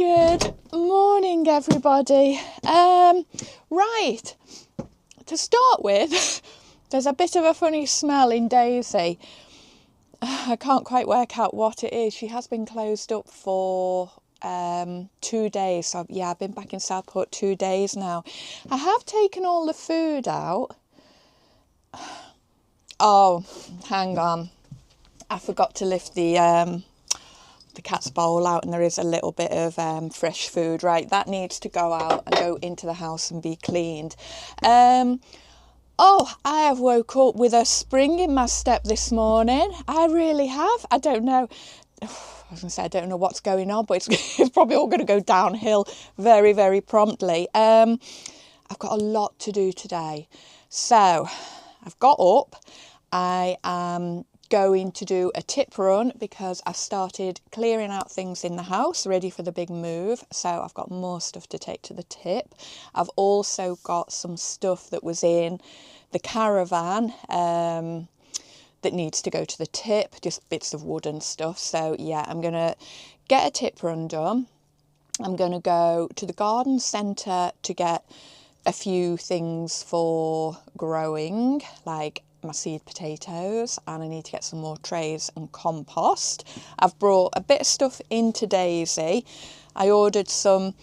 Good morning, everybody. Right, to start with, there's a bit of a funny smell in Daisy. I can't quite work out what it is. She has been closed up for 2 days. So yeah, I've been back in Southport 2 days now. I have taken all the food out. Oh, hang on. I forgot to lift the cat's bowl out, and there is a little bit of fresh food. Right, that needs to go out and go into the house and be cleaned. Oh, I have woke up with a spring in my step this morning. I really have. I don't know. I was going to say I don't know what's going on, but it's probably all going to go downhill very, very promptly. I've got a lot to do today. So I've got up. I am going to do a tip run because I've started clearing out things in the house ready for the big move, so I've got more stuff to take to the tip. I've also got some stuff that was in the caravan that needs to go to the tip, just bits of wood and stuff. So yeah, I'm gonna get a tip run done. I'm gonna go to the garden centre to get a few things for growing, like my seed potatoes, and I need to get some more trays and compost. I've brought a bit of stuff into Daisy. I ordered some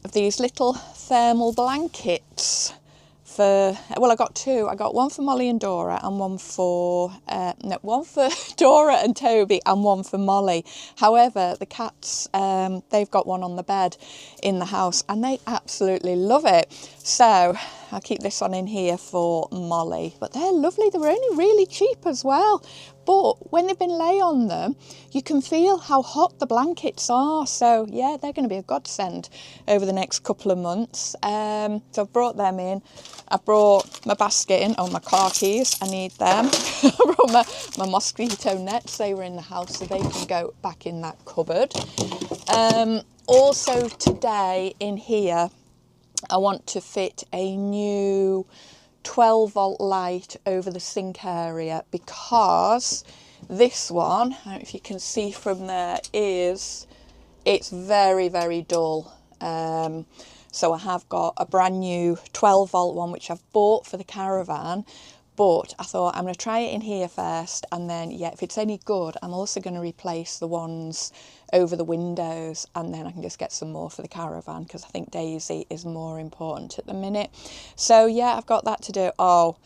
of these little thermal blankets for, well, I got two. I got one for Molly and Dora and one for Dora and Toby and one for Molly. However, the cats, they've got one on the bed in the house and they absolutely love it. So I'll keep this one in here for Molly. But they're lovely. They were only really cheap as well. But when they've been lay on them, you can feel how hot the blankets are. So yeah, they're going to be a godsend over the next couple of months. So I've brought them in. I brought my basket in. Oh, my car keys, I need them. I brought my mosquito nets. They were in the house, so they can go back in that cupboard. Also today in here, I want to fit a new 12-volt light over the sink area because this one, I don't know if you can see from there, it's very, very dull. So I have got a brand new 12-volt one which I've bought for the caravan, but I thought I'm going to try it in here first, and then yeah, if it's any good, I'm also going to replace the ones over the windows, and then I can just get some more for the caravan because I think Daisy is more important at the minute. So yeah, I've got that to do. Oh,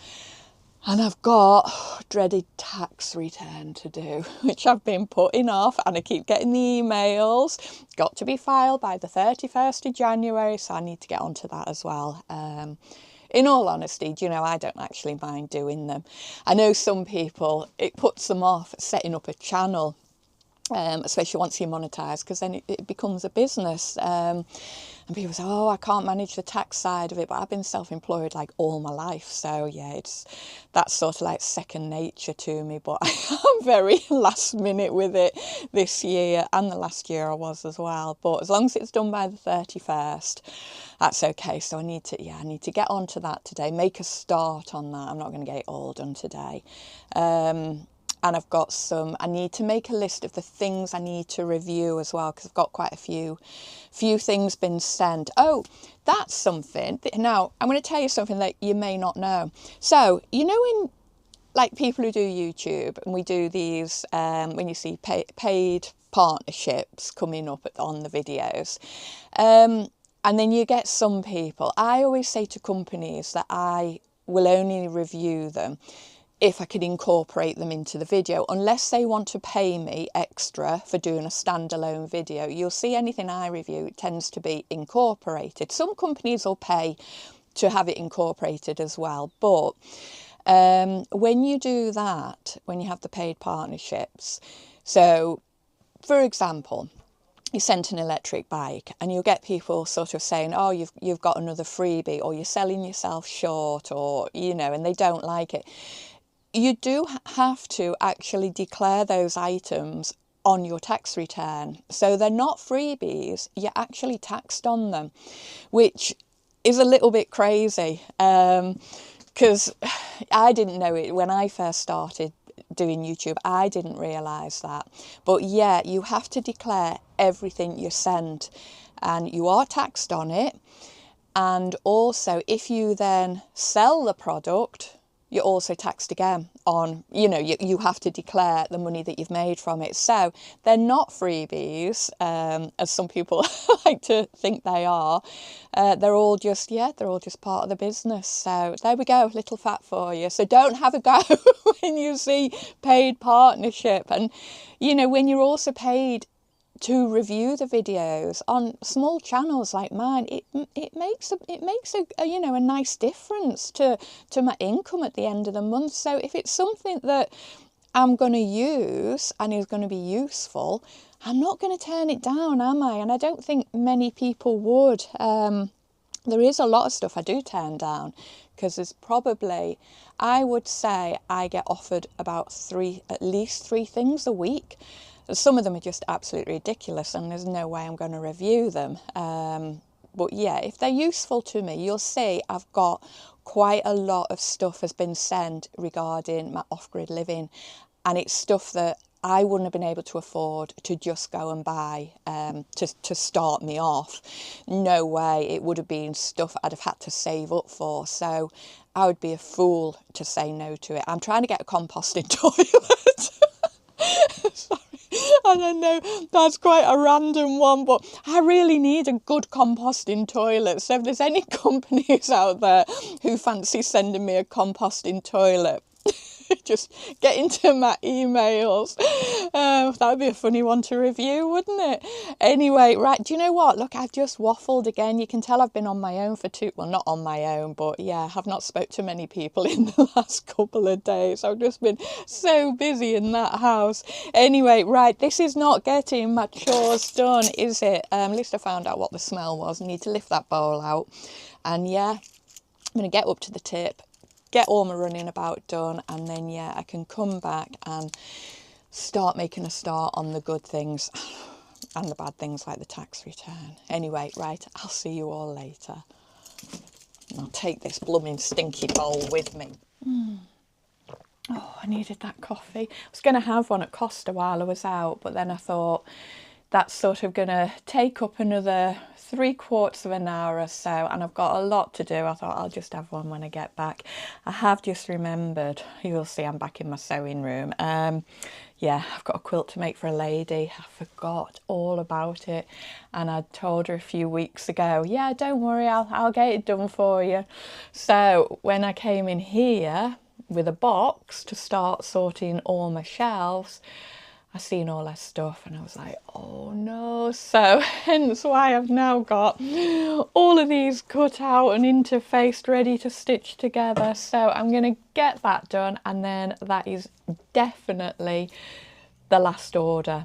and I've got dreaded tax return to do, which I've been putting off, and I keep getting the emails. Got to be filed by the 31st of January, so I need to get onto that as well. In all honesty, do you know, I don't actually mind doing them. I know some people, it puts them off setting up a channel, especially once you monetize, because then it becomes a business. And people say, oh, I can't manage the tax side of it, but I've been self-employed like all my life. So yeah, that's sort of like second nature to me, but I'm very last minute with it this year, and the last year I was as well. But as long as it's done by the 31st, that's okay. So I need to get onto that today, make a start on that. I'm not going to get it all done today. And I've got I need to make a list of the things I need to review as well, because I've got quite a few things been sent. Oh, that's something. Now, I'm going to tell you something that you may not know. So, you know, in like people who do YouTube, and we do these, when you see paid partnerships coming up on the videos, and then you get some people, I always say to companies that I will only review them if I could incorporate them into the video, unless they want to pay me extra for doing a standalone video. You'll see anything I review, it tends to be incorporated. Some companies will pay to have it incorporated as well, but when you do that, when you have the paid partnerships, so for example, you sent an electric bike and you'll get people sort of saying, oh, you've got another freebie, or you're selling yourself short, or, you know, and they don't like it. You do have to actually declare those items on your tax return. So they're not freebies, you're actually taxed on them, which is a little bit crazy, because I didn't know it when I first started doing YouTube. I didn't realise that. But yeah, you have to declare everything you send, and you are taxed on it. And also, if you then sell the product, you're also taxed again on, you know, you have to declare the money that you've made from it. So they're not freebies, as some people like to think they are. They're all just, yeah, they're all just part of the business. So there we go, little fact for you. So don't have a go when you see paid partnership. And, you know, when you're also paid to review the videos on small channels like mine, it makes a you know, a nice difference to my income at the end of the month. So if it's something that I'm going to use and is going to be useful, I'm not going to turn it down, am I? And I don't think many people would. There is a lot of stuff I do turn down, because there's probably, I would say I get offered about at least three things a week. Some of them are just absolutely ridiculous and there's no way I'm going to review them. But yeah, if they're useful to me, you'll see I've got quite a lot of stuff has been sent regarding my off-grid living. And it's stuff that I wouldn't have been able to afford to just go and buy to start me off. No way. It would have been stuff I'd have had to save up for. So I would be a fool to say no to it. I'm trying to get a composting toilet. Sorry, I don't know, that's quite a random one, but I really need a good composting toilet. So if there's any companies out there who fancy sending me a composting toilet, just get into my emails. That would be a funny one to review, wouldn't it? Anyway, right, do you know what? Look, I've just waffled again. You can tell I've been on my own for well, not on my own, but yeah, I've not spoke to many people in the last couple of days. I've just been so busy in that house. Anyway, right, this is not getting my chores done, is it? At least I found out what the smell was. I need to lift that bowl out. And yeah, I'm going to get up to the tip, get all my running about done, and then yeah, I can come back and start making a start on the good things and the bad things like the tax return. Anyway, right, I'll see you all later. And I'll take this blooming stinky bowl with me. Oh, I needed that coffee. I was going to have one at Costa while I was out, but then I thought that's sort of going to take up another 3/4 of an hour or so, and I've got a lot to do. I thought I'll just have one when I get back. I have just remembered, you'll see I'm back in my sewing room. Yeah, I've got a quilt to make for a lady. I forgot all about it, and I told her a few weeks ago, yeah, don't worry, I'll get it done for you. So when I came in here with a box to start sorting all my shelves, I seen all that stuff and I was like, oh no. So hence why I've now got all of these cut out and interfaced, ready to stitch together. So I'm going to get that done, and then that is definitely the last order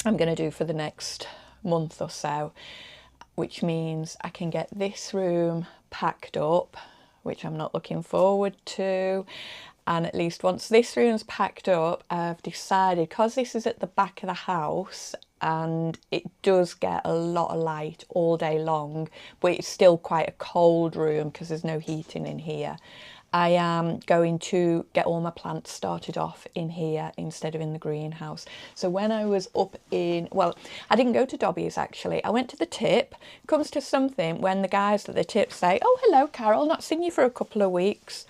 I'm going to do for the next month or so, which means I can get this room packed up, which I'm not looking forward to. And at least once this room's packed up, I've decided, because this is at the back of the house and it does get a lot of light all day long, but it's still quite a cold room because there's no heating in here, I am going to get all my plants started off in here instead of in the greenhouse. So when I was up in, well, I didn't go to Dobby's actually. I went to the tip. Comes to something when the guys at the tip say, oh, hello, Carol, not seen you for a couple of weeks.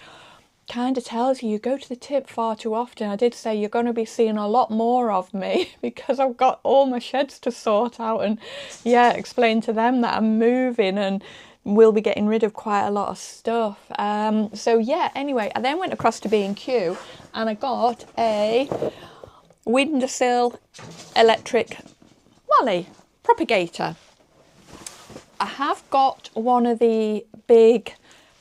Kind of tells you go to the tip far too often. I did say you're going to be seeing a lot more of me because I've got all my sheds to sort out, and yeah, explain to them that I'm moving and we'll be getting rid of quite a lot of stuff. So yeah, anyway, I then went across to B&Q and I got a windowsill electric Wally propagator. I have got one of the big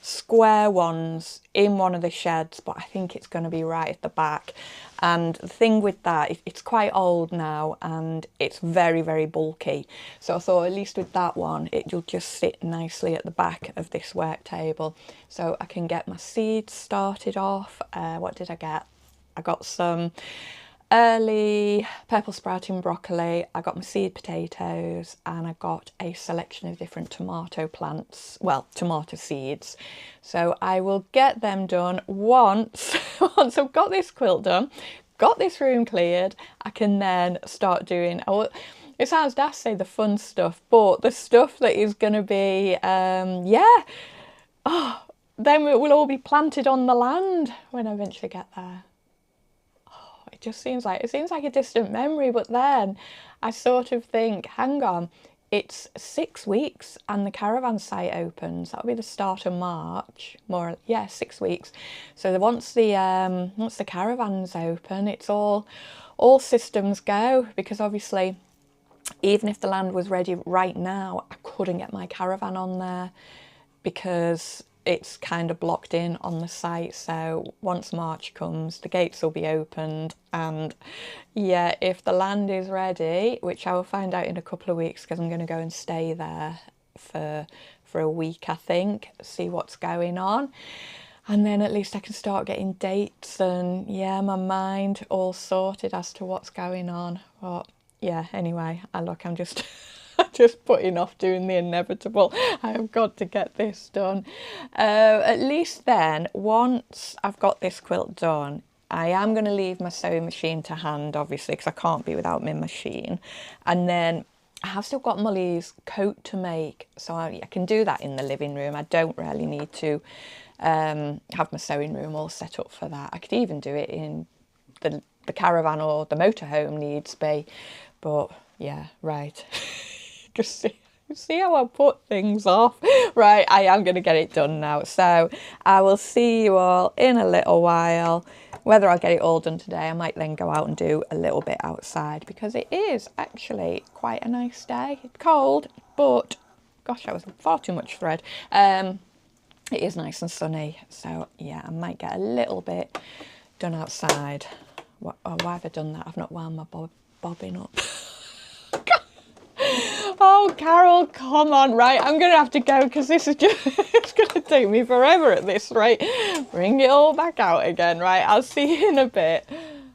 square ones in one of the sheds, but I think it's going to be right at the back. And the thing with that, it's quite old now and it's very, very bulky. So I thought at least with that one, it'll just sit nicely at the back of this work table. So I can get my seeds started off. What did I get? I got some early purple sprouting broccoli, I got my seed potatoes, and I got a selection of different tomato plants, well, tomato seeds. So I will get them done once I've got this quilt done, got this room cleared. I can then start doing, it sounds daft to say the fun stuff, but the stuff that is going to be, yeah, oh, then it will all be planted on the land when I eventually get there. It just seems like a distant memory, but then I sort of think, hang on, it's 6 weeks and the caravan site opens. That'll be the start of March, yeah, 6 weeks. So once the caravan's open, it's all systems go, because obviously even if the land was ready right now, I couldn't get my caravan on there because it's kind of blocked in on the site. So once March comes, the gates will be opened, and yeah, if the land is ready, which I will find out in a couple of weeks, because I'm going to go and stay there for a week, I think, see what's going on, and then at least I can start getting dates and, yeah, my mind all sorted as to what's going on. But yeah, anyway, I'm just just putting off doing the inevitable. I have got to get this done. At least then, once I've got this quilt done, I am going to leave my sewing machine to hand, obviously, because I can't be without my machine. And then I have still got Molly's coat to make, so I can do that in the living room. I don't really need to have my sewing room all set up for that. I could even do it in the caravan or the motorhome needs be. But yeah, right. Just see how I put things off. Right, I am going to get it done now. So I will see you all in a little while. Whether I'll get it all done today, I might then go out and do a little bit outside, because it is actually quite a nice day. It's cold, but gosh, that was far too much thread. It is nice and sunny. So yeah, I might get a little bit done outside. Why have I done that? I've not wound my bobbin up. Oh, Carol, come on, right, I'm going to have to go, because this is just, it's going to take me forever at this rate. Bring it all back out again, right, I'll see you in a bit.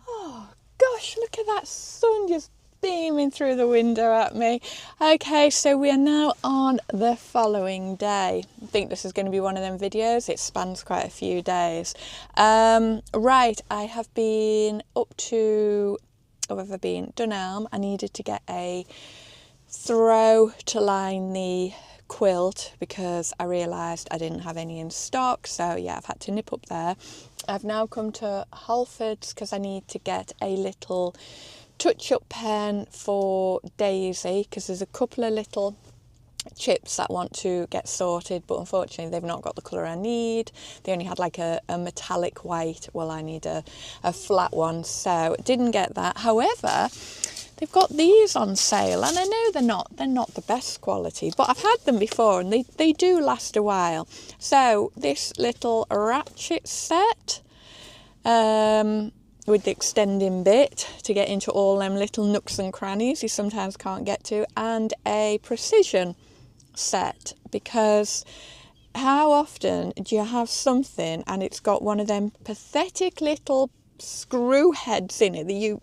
Oh, gosh, look at that sun just beaming through the window at me. Okay, so we are now on the following day. I think this is going to be one of them videos. It spans quite a few days. Right, I have been up to, or have I been? Dunelm. I needed to get a throw to line the quilt because I realised I didn't have any in stock, so yeah, I've had to nip up there. I've now come to Halfords because I need to get a little touch-up pen for Daisy, because there's a couple of little chips that I want to get sorted, but unfortunately they've not got the colour I need. They only had like a metallic white. Well, I need a flat one, so didn't get that. However, they've got these on sale, and I know they're not the best quality, but I've had them before and they do last a while. So this little ratchet set with the extending bit to get into all them little nooks and crannies you sometimes can't get to, and a precision set, because how often do you have something and it's got one of them pathetic little screw heads in it that you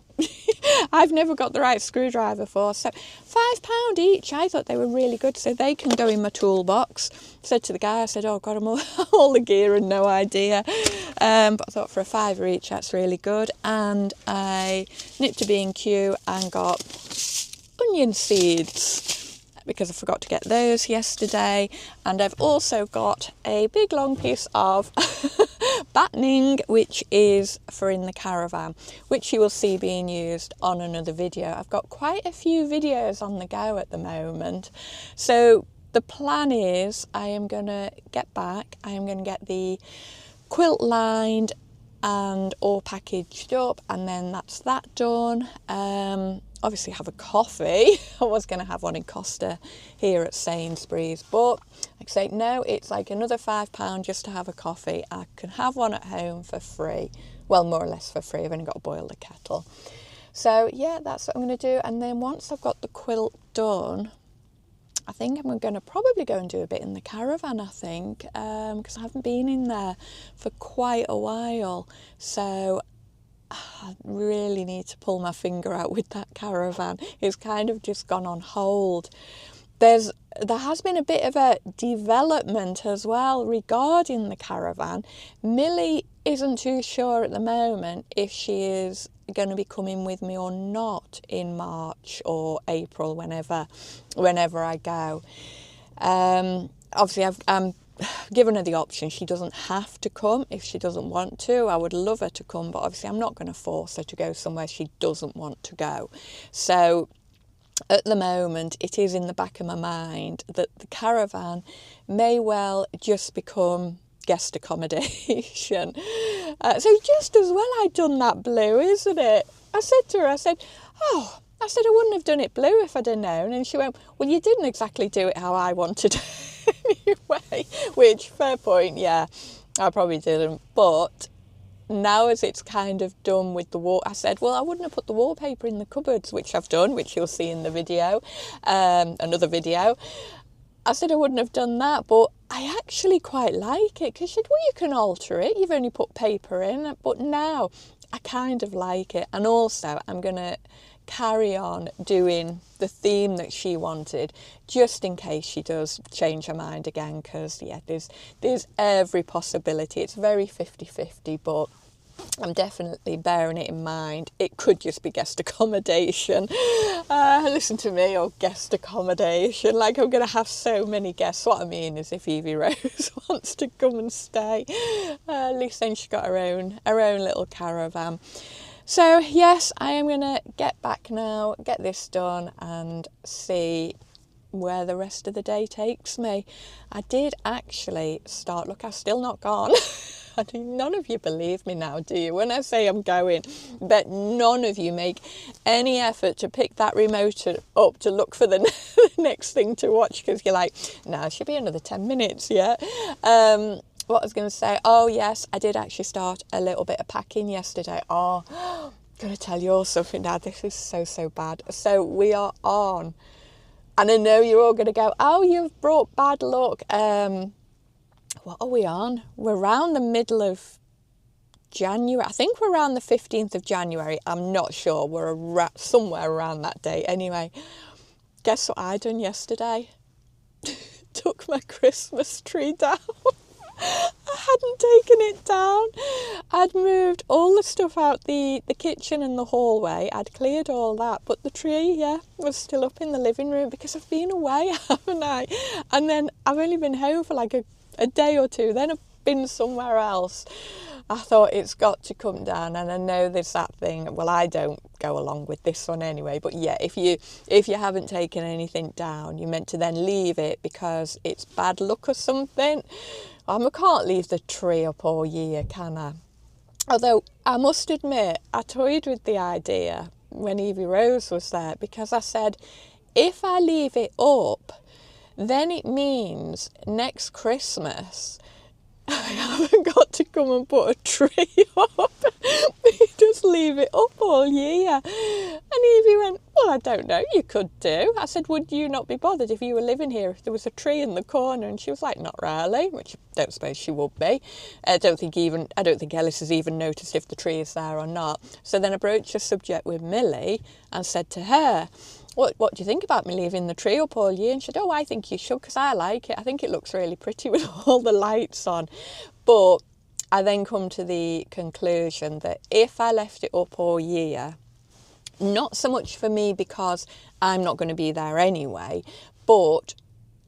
I've never got the right screwdriver for. So £5 each. I thought they were really good, so they can go in my toolbox. Said to the guy, I said, oh, got them all the gear and no idea. But I thought for a £5 each, that's really good. And I nipped to B&Q and got onion seeds, because I forgot to get those yesterday. And I've also got a big long piece of battening, which is for in the caravan, which you will see being used on another video. I've got quite a few videos on the go at the moment. So the plan is I am going to get back, I am going to get the quilt lined and all packaged up, and then that's that done. Obviously have a coffee. I was going to have one in Costa here at Sainsbury's, but like I say, no, it's like another £5 just to have a coffee. I can have one at home for free. Well, more or less for free. I've only got to boil the kettle. So yeah, that's what I'm going to do. And then once I've got the quilt done, I think I'm going to probably go and do a bit in the caravan, I think, because I haven't been in there for quite a while. So I really need to pull my finger out with that caravan. It's kind of just gone on hold. There has been a bit of a development as well regarding the caravan. Millie isn't too sure at the moment if she is going to be coming with me or not in March or April, whenever I go. Obviously, I'm given her the option. She doesn't have to come if she doesn't want to. I would love her to come, but obviously I'm not going to force her to go somewhere she doesn't want to go. So at the moment, it is in the back of my mind that the caravan may well just become guest accommodation. So just as well I'd done that blue, isn't it? I said to her, I said, I wouldn't have done it blue if I'd have known. And she went, well, you didn't exactly do it how I wanted anyway. Which, fair point, yeah, I probably didn't. But now as it's kind of done with the wall, I said, well, I wouldn't have put the wallpaper in the cupboards, which I've done, which you'll see in the video, another video. I said I wouldn't have done that, but I actually quite like it, because she said, well, you can alter it, you've only put paper in. But now I kind of like it. And also I'm going to carry on doing the theme that she wanted, just in case she does change her mind again, because yeah, there's every possibility. It's very 50-50, but I'm definitely bearing it in mind. It could just be guest accommodation. Listen to me, or guest accommodation. Like, I'm going to have so many guests. What I mean is, if Evie Rose wants to come and stay, at least then she's got her own little caravan. So yes, I am going to get back now, get this done, and see where the rest of the day takes me. I did actually start, look, I've still not gone. None of you believe me now, do you? When I say I'm going, but none of you make any effort to pick that remote up to look for the next thing to watch, because you're like, no, it should be another 10 minutes, yeah? What I was going to say, oh yes, I did actually start a little bit of packing yesterday. Oh, I'm going to tell you all something now. This is so bad. So we are on, and I know you're all going to go, oh, you've brought bad luck. What are we on? We're around the middle of January. I think we're around the 15th of January. I'm not sure. We're somewhere around that date. Anyway, guess what I done yesterday? Took my Christmas tree down. I hadn't taken it down. I'd moved all the stuff out the kitchen and the hallway. I'd cleared all that, but the tree, yeah, was still up in the living room, because I've been away, haven't I? And then I've only been home for like a day or two. Then I've been somewhere else. I thought, it's got to come down. And I know there's that thing, well, I don't go along with this one anyway, but yeah, if you haven't taken anything down, you're meant to then leave it because it's bad luck or something. I can't leave the tree up all year, can I? Although I must admit, I toyed with the idea when Evie Rose was there, because I said, if I leave it up, then it means next Christmas I haven't got to come and put a tree up. You just leave it up all year. And Evie went, well, I don't know, you could do. I said, would you not be bothered if you were living here, if there was a tree in the corner? And she was like, not really, which I don't suppose she would be. I don't think Ellis has even noticed if the tree is there or not. So then I broached the subject with Millie and said to her, what do you think about me leaving the tree up all year? And she said, oh, I think you should, because I like it. I think it looks really pretty with all the lights on. But I then come to the conclusion that if I left it up all year, not so much for me because I'm not going to be there anyway, but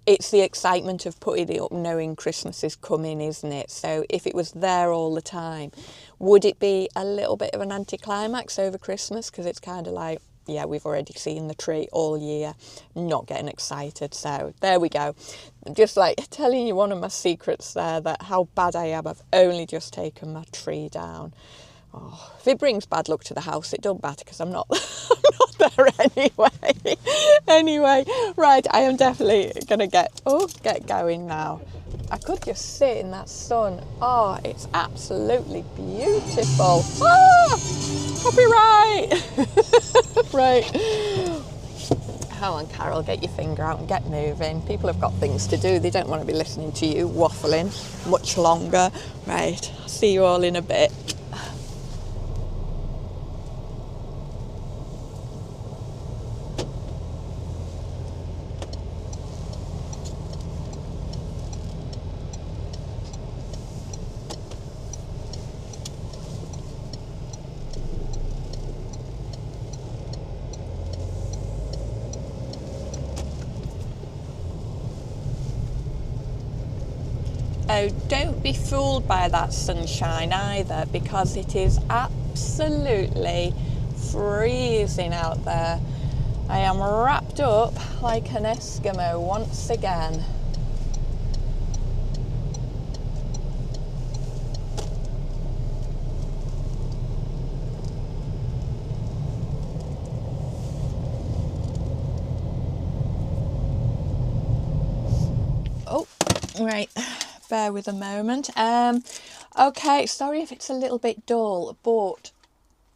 it's the excitement of putting it up knowing Christmas is coming, isn't it? So if it was there all the time, would it be a little bit of an anticlimax over Christmas? Because it's kind of like, yeah, we've already seen the tree all year, not getting excited. So there we go. Just like telling you one of my secrets there, that how bad I am. I've only just taken my tree down. Oh, if it brings bad luck to the house, it don't matter, because I'm not there anyway. Anyway, right, I am definitely going to get going now. I could just sit in that sun. Oh, it's absolutely beautiful. Ah, copyright. Right. Come on, Carol, get your finger out and get moving. People have got things to do. They don't want to be listening to you waffling much longer. Right, I'll see you all in a bit. Oh, don't be fooled by that sunshine either, because it is absolutely freezing out there. I am wrapped up like an Eskimo once again. Oh, right, bear with a moment. Okay, sorry if it's a little bit dull, but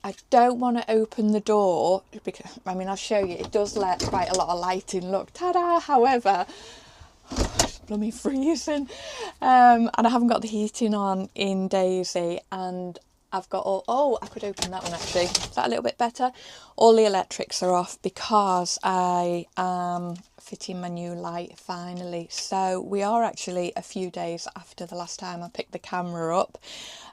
I don't want to open the door because, I mean, I'll show you, it does let quite a lot of light in, look, ta-da. However, it's blooming freezing, and I haven't got the heating on in Daisy, and I've got all, oh, I could open that one actually, is that a little bit better? All the electrics are off because I am fitting my new light finally. So we are actually a few days after the last time I picked the camera up.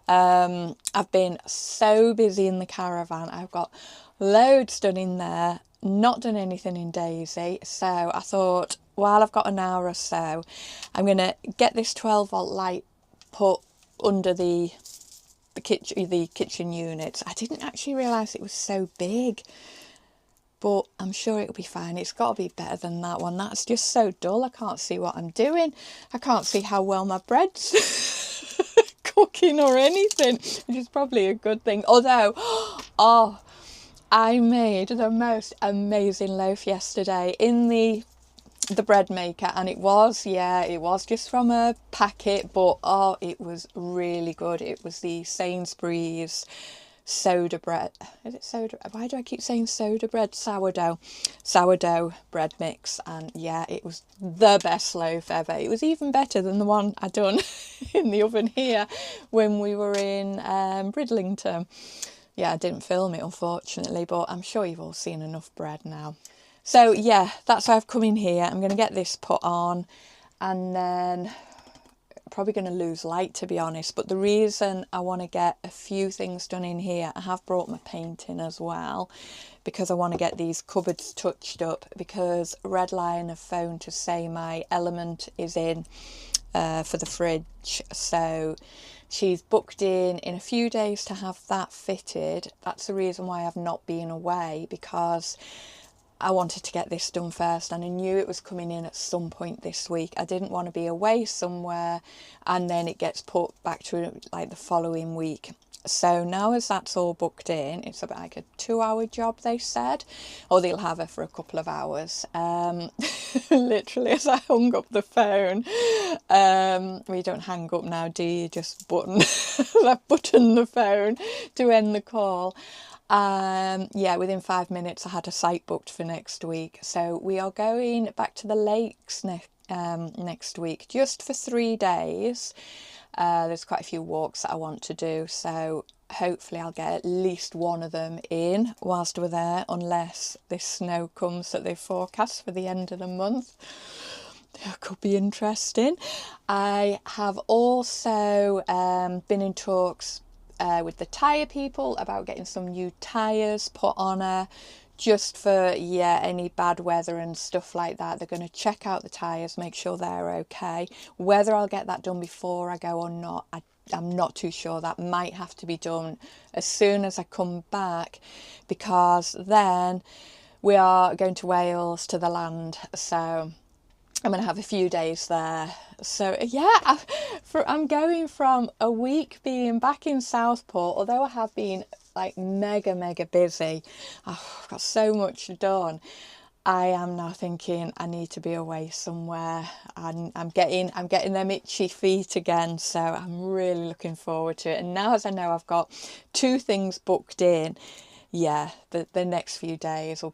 I've been so busy in the caravan. I've got loads done in there, not done anything in Daisy. So I thought, while I've got an hour or so, I'm going to get this 12-volt light put under the kitchen units. I didn't actually realise it was so big, but I'm sure it'll be fine. It's got to be better than that one. That's just so dull. I can't see what I'm doing. I can't see how well my bread's cooking or anything, which is probably a good thing. Although, oh, I made the most amazing loaf yesterday in the bread maker, and it was just from a packet, but oh, it was really good. It was the Sainsbury's soda bread. Is it soda? Why do I keep saying soda bread? Sourdough bread mix, and yeah, it was the best loaf ever. It was even better than the one I done in the oven here when we were in Bridlington. Yeah, I didn't film it unfortunately, but I'm sure you've all seen enough bread now. So yeah, that's why I've come in here. I'm going to get this put on, and then probably going to lose light, to be honest. But the reason I want to get a few things done in here, I have brought my paint in as well, because I want to get these cupboards touched up, because Red Lion have phoned to say my element is in for the fridge. So she's booked in a few days to have that fitted. That's the reason why I've not been away, because I wanted to get this done first, and I knew it was coming in at some point this week. I didn't want to be away somewhere and then it gets put back to like the following week. So now as that's all booked in, it's about like a 2-hour job, they said, or they'll have her for a couple of hours. Literally, as I hung up the phone, well, you don't hang up now, do you? Just button, I button the phone to end the call. Yeah, within 5 minutes I had a site booked for next week. So we are going back to the lakes next week, just for 3 days. There's quite a few walks that I want to do, so hopefully I'll get at least one of them in whilst we're there, unless this snow comes that they forecast for the end of the month. That could be interesting. I have also been in talks with the tyre people about getting some new tyres put on her, just for any bad weather and stuff like that. They're going to check out the tyres, make sure they're okay. Whether I'll get that done before I go or not, I'm not too sure. That might have to be done as soon as I come back, because then we are going to Wales, to the land, so I'm going to have a few days there. So yeah, I'm going from a week being back in Southport, although I have been like mega busy. I've got so much done. I am now thinking I need to be away somewhere, and I'm getting them itchy feet again, so I'm really looking forward to it. And now, as I know I've got 2 things booked in, yeah, the next few days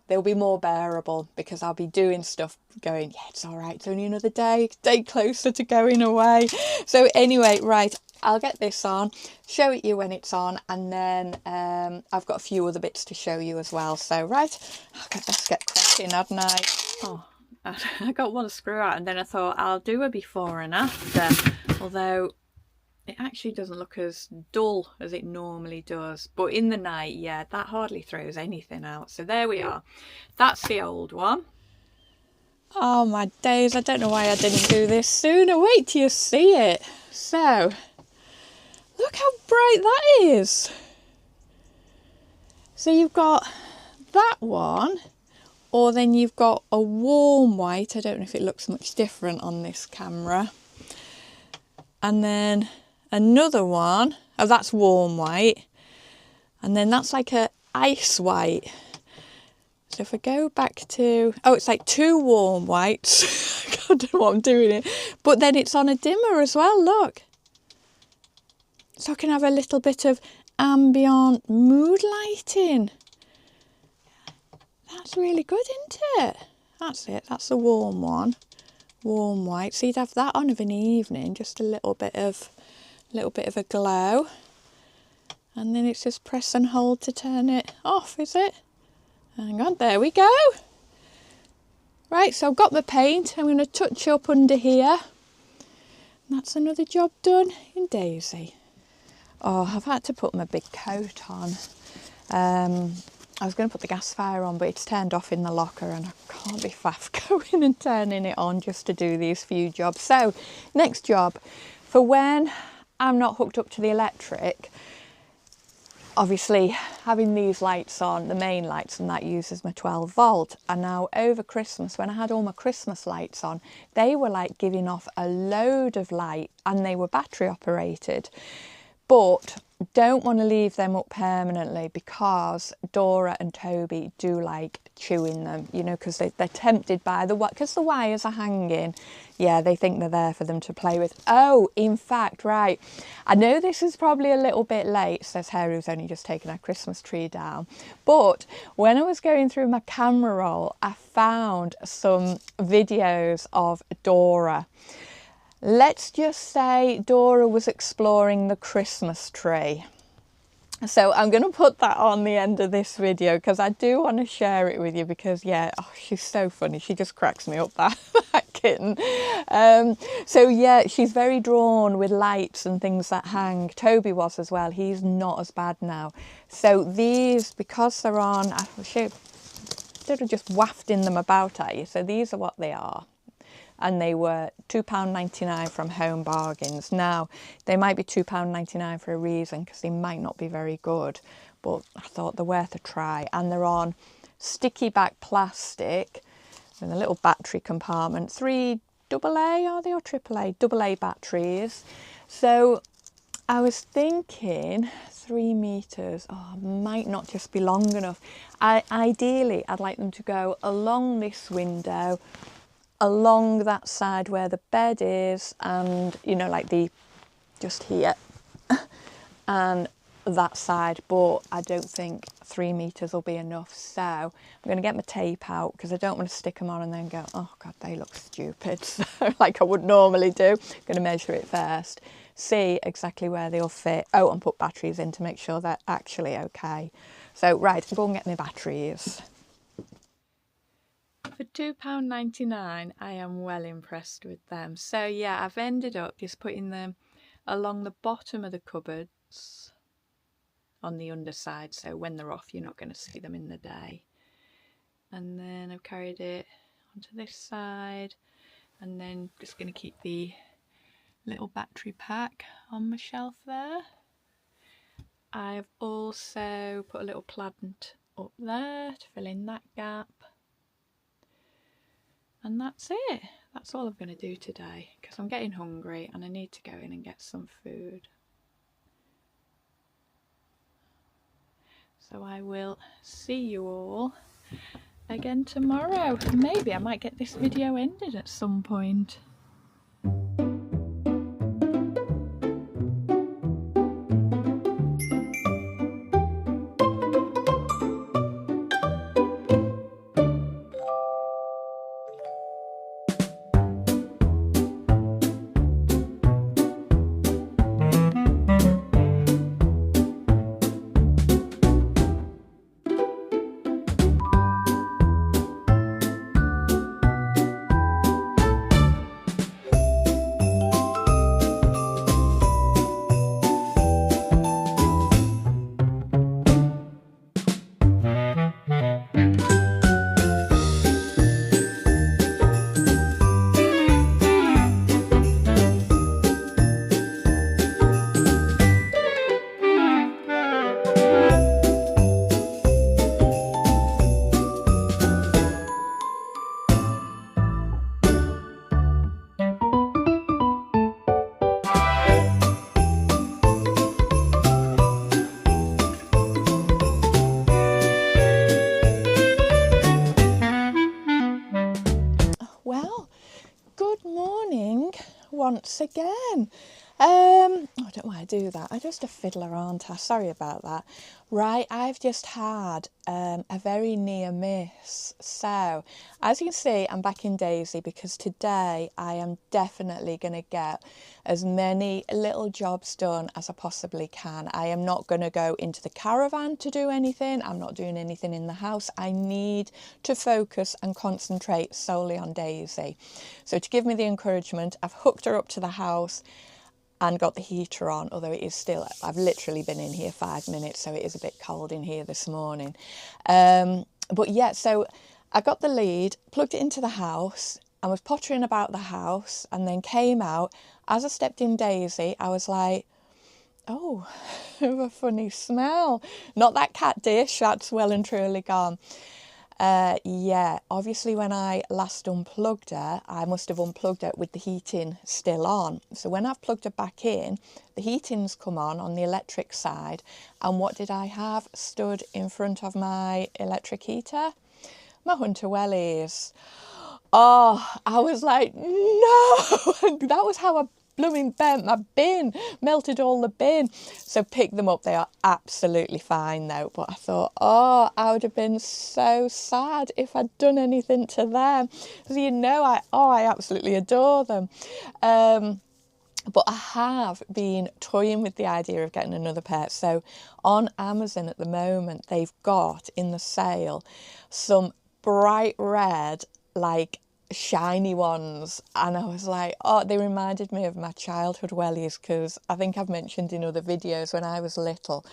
they'll be more bearable, because I'll be doing stuff going, yeah, it's all right, it's only another day closer to going away. So anyway, right, I'll get this on, show it you when it's on, and then I've got a few other bits to show you as well. So right, let's get cracking, hadn't I? Oh, I got one screw out, and then I thought I'll do a before and after, although it actually doesn't look as dull as it normally does. But in the night, yeah, that hardly throws anything out. So there we are. That's the old one. Oh my days, I don't know why I didn't do this sooner. Wait till you see it. So, look how bright that is. So you've got that one, or then you've got a warm white. I don't know if it looks much different on this camera. And then another one, oh that's warm white. And then that's like a ice white. So if I go back to, oh, it's like two warm whites. I don't know what I'm doing here. But then it's on a dimmer as well, look. So I can have a little bit of ambient mood lighting. That's really good, isn't it? That's it, that's the warm one. Warm white. So you'd have that on of an evening, just a little bit of a glow. And then it's just press and hold to turn it off, is it? Hang on, there we go. Right, so I've got my paint. I'm going to touch up under here. And that's another job done in Daisy. Oh, I've had to put my big coat on. I was going to put the gas fire on, but it's turned off in the locker and I can't be faff going and turning it on just to do these few jobs. So, next job, for when I'm not hooked up to the electric, obviously having these lights on, the main lights, and that uses my 12 volt. And now over Christmas, when I had all my Christmas lights on, they were like giving off a load of light and they were battery operated. But don't want to leave them up permanently because Dora and Toby do like chewing them, you know, because they're tempted by because the wires are hanging. Yeah, they think they're there for them to play with. Oh, in fact, right, I know this is probably a little bit late, says Harry, who's only just taken our Christmas tree down. But when I was going through my camera roll, I found some videos of Dora. Let's just say Dora was exploring the Christmas tree. So I'm going to put that on the end of this video because I do want to share it with you because, yeah, oh, she's so funny. She just cracks me up, that kitten. So, yeah, she's very drawn with lights and things that hang. Toby was as well. He's not as bad now. So these, because they're on, I should have just wafting them about at you. So these are what they are. And they were £2.99 from Home Bargains. Now, they might be £2.99 for a reason because they might not be very good, but I thought they're worth a try. And they're on sticky back plastic with a little battery compartment. 3 AA, are they, or AAA? AA batteries. So I was thinking 3 metres, might not just be long enough. Ideally, I'd like them to go along this window, along that side where the bed is, and you know, like just here and that side, but I don't think 3 metres will be enough. So I'm going to get my tape out because I don't want to stick them on and then go, oh god, they look stupid. So like I would normally do, I'm going to measure it first, see exactly where they'll fit, and put batteries in to make sure they're actually okay. So right, I'll go and get my batteries. For £2.99, I am well impressed with them. So yeah, I've ended up just putting them along the bottom of the cupboards on the underside, so when they're off you're not going to see them in the day. And then I've carried it onto this side, and then just going to keep the little battery pack on my shelf there. I've also put a little plant up there to fill in that gap. And that's it. That's all I'm going to do today because I'm getting hungry and I need to go in and get some food. So I will see you all again tomorrow. Maybe I might get this video ended at some point. morning once again. I don't know why I do that. I'm just a fiddler, aren't I? Sorry about that. Right, I've just had a very near miss. So, as you can see, I'm back in Daisy because today I am definitely going to get as many little jobs done as I possibly can. I am not going to go into the caravan to do anything. I'm not doing anything in the house. I need to focus and concentrate solely on Daisy. So to give me the encouragement, I've hooked her up to the house and got the heater on, although it is still, I've literally been in here 5 minutes, so it is a bit cold in here this morning. But yeah, so I got the lead, plugged it into the house, and was pottering about the house, and then came out. As I stepped in Daisy, I was like, oh, a funny smell. Not that cat dish, that's well and truly gone. Yeah, obviously when I last unplugged her, I must have unplugged her with the heating still on. So when I've plugged her back in, the heating's come on the electric side. And what did I have stood in front of my electric heater? My Hunter Wellies. Oh, I was like, no! That was how I blooming bent my bin, melted all the bin. So pick them up. They are absolutely fine though. But I thought, oh, I would have been so sad if I'd done anything to them. Because you know, I absolutely adore them. But I have been toying with the idea of getting another pet. So on Amazon at the moment, they've got in the sale some bright red, like shiny ones, and I was like, oh, they reminded me of my childhood wellies, because I think I've mentioned in other videos when I was little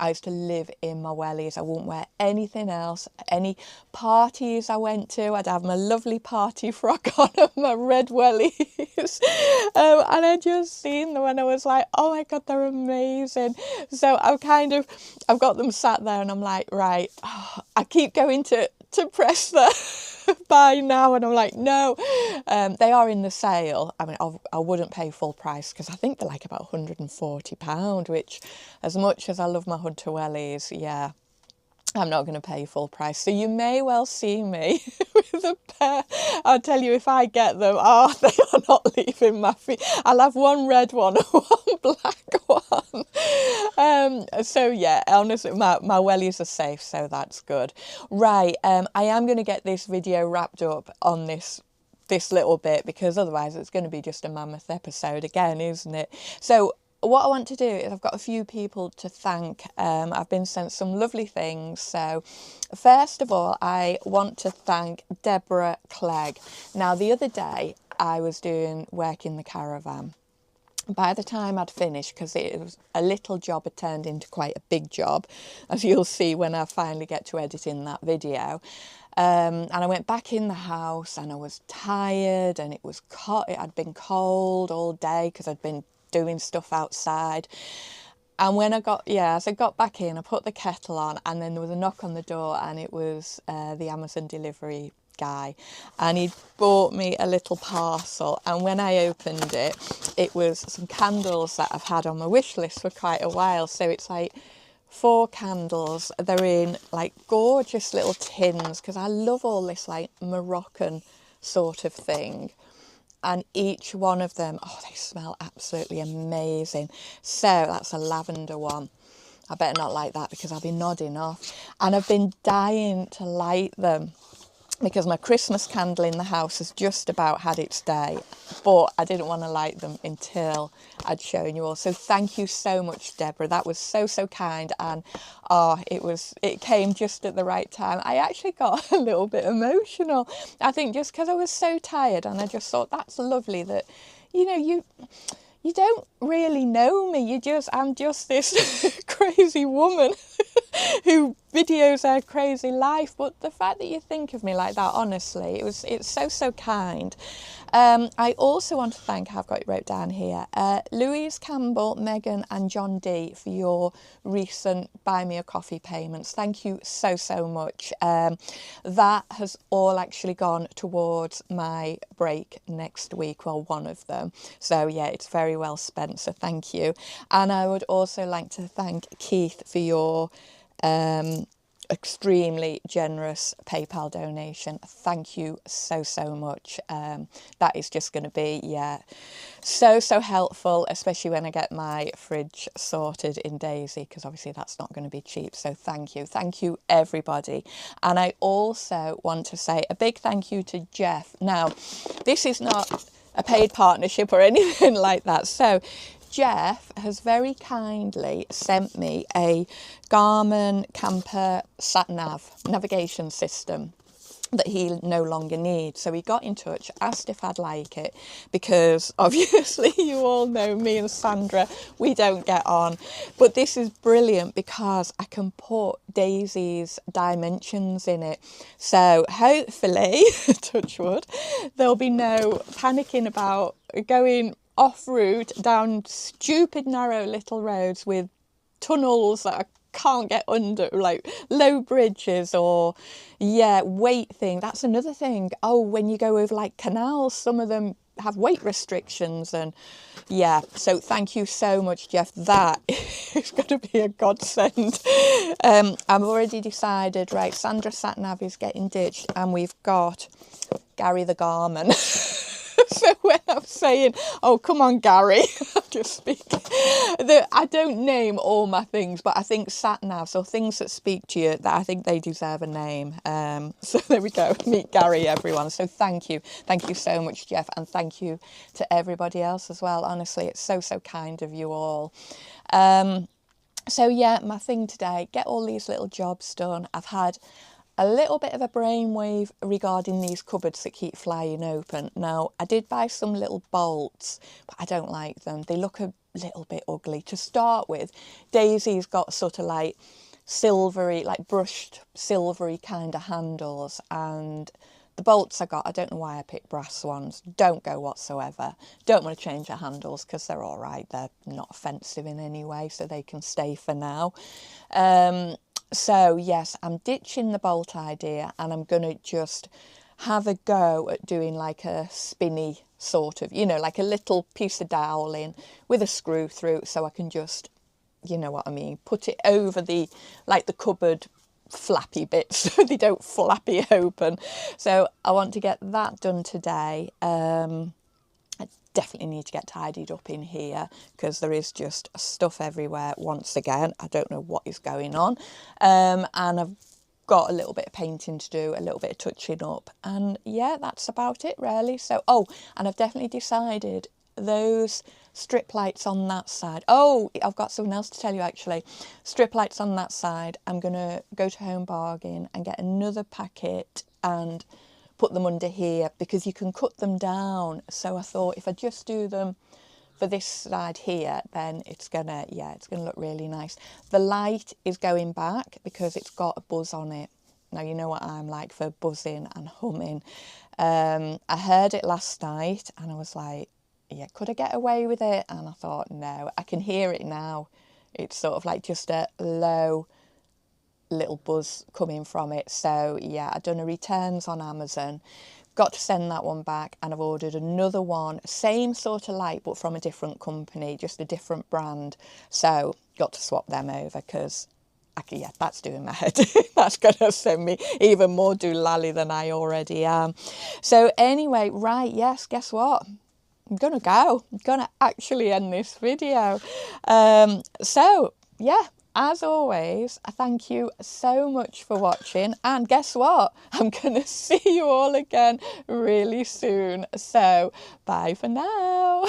I used to live in my wellies. I wouldn't wear anything else. Any parties I went to, I'd have my lovely party frock on and my red wellies. And I just seen them and I was like, oh my god, they're amazing. So I've got them sat there and I'm like, right, I keep going to press the buy now, and I'm like, no. They are in the sale. I mean, I wouldn't pay full price because I think they're like about £140, which, as much as I love my Hunter Wellies, yeah, I'm not going to pay full price. So you may well see me with a pair. I'll tell you, if I get them, oh, they are not leaving my feet. I'll have one red one and one black one. So yeah, honestly, my wellies are safe, so that's good. Right, I am going to get this video wrapped up on this little bit, because otherwise it's going to be just a mammoth episode again, isn't it? So what I want to do is, I've got a few people to thank. I've been sent some lovely things. So first of all, I want to thank Deborah Clegg. Now, the other day I was doing work in the caravan. By the time I'd finished, because it was a little job, had turned into quite a big job, as you'll see when I finally get to editing that video. And I went back in the house and I was tired, and it had been cold all day because I'd been doing stuff outside. And when as I got back in, I put the kettle on, and then there was a knock on the door, and it was the Amazon delivery guy, and he'd bought me a little parcel. And when I opened it, it was some candles that I've had on my wish list for quite a while. So it's like 4 candles. They're in like gorgeous little tins, because I love all this like Moroccan sort of thing. And each one of them, oh, they smell absolutely amazing. So that's a lavender one. I better not light that because I'll be nodding off. And I've been dying to light them, because my Christmas candle in the house has just about had its day, but I didn't want to light them until I'd shown you all. So thank you so much, Deborah. That was so kind, and it came just at the right time. I actually got a little bit emotional, I think, just because I was so tired, and I just thought, that's lovely that, you know, you don't really know me. I'm just this crazy woman who videos her crazy life. But the fact that you think of me like that, honestly, it's so kind. I also want to thank, I've got it wrote down here, Louise Campbell, Megan and John D for your recent Buy Me a Coffee payments. Thank you so much. That has all actually gone towards my break next week, well, one of them. So yeah, it's very well spent, so thank you. And I would also like to thank Keith for your extremely generous PayPal donation. Thank you so much. That is just going to be, yeah, so helpful, especially when I get my fridge sorted in Daisy, because obviously that's not going to be cheap. So thank you everybody. And I also want to say a big thank you to Jeff. Now, this is not a paid partnership or anything like that. So Jeff has very kindly sent me a Garmin camper sat-nav navigation system that he no longer needs. So he got in touch, asked if I'd like it, because obviously you all know me and Sandra, we don't get on. But this is brilliant because I can put Daisy's dimensions in it. So hopefully, touch wood, there'll be no panicking about going off route down stupid narrow little roads with tunnels that I can't get under, like low bridges, or yeah, weight thing. That's another thing. Oh, when you go over like canals, some of them have weight restrictions, and yeah, so thank you so much, Jeff. That is going to be a godsend. I've already decided, right, Sandra Satnav is getting ditched, and we've got Gary the Garmin. So when I'm saying, oh, come on, Gary, I'm just speaking. I don't name all my things, but I think sat-navs, or things that speak to you, that I think they deserve a name. So there we go. Meet Gary, everyone. So thank you. Thank you so much, Jeff. And thank you to everybody else as well. Honestly, it's so kind of you all. So yeah, my thing today, get all these little jobs done. I've had a little bit of a brainwave regarding these cupboards that keep flying open. Now, I did buy some little bolts, but I don't like them. They look a little bit ugly. To start with, Daisy's got sort of like silvery, like brushed silvery kind of handles, and the bolts I got, I don't know why I picked brass ones. Don't go whatsoever. Don't want to change the handles because they're all right. They're not offensive in any way, so they can stay for now. So yes, I'm ditching the bolt idea, and I'm going to just have a go at doing like a spinny sort of, you know, like a little piece of doweling with a screw through, so I can just, you know what I mean, put it over the, like the cupboard flappy bits so they don't flappy open. So I want to get that done today. Definitely need to get tidied up in here because there is just stuff everywhere once again. I don't know what is going on. And I've got a little bit of painting to do, a little bit of touching up, and yeah, that's about it really. So, oh, and I've definitely decided those strip lights on that side. Oh, I've got something else to tell you actually. Strip lights on that side, I'm gonna go to Home Bargain and get another packet and put them under here because you can cut them down. So I thought if I just do them for this side here, then it's gonna look really nice. The light is going back because it's got a buzz on it. Now you know what I'm like for buzzing and humming. I heard it last night and I was like, yeah, could I get away with it? And I thought, no, I can hear it now. It's sort of like just a low little buzz coming from it. So yeah, I've done a returns on Amazon, got to send that one back, and I've ordered another one, same sort of light but from a different company, just a different brand. So got to swap them over because yeah, that's doing my head. That's gonna send me even more doolally than I already am. So anyway, right, yes, guess what, I'm gonna actually end this video. So yeah, as always, I thank you so much for watching, and guess what? I'm going to see you all again really soon. So, bye for now.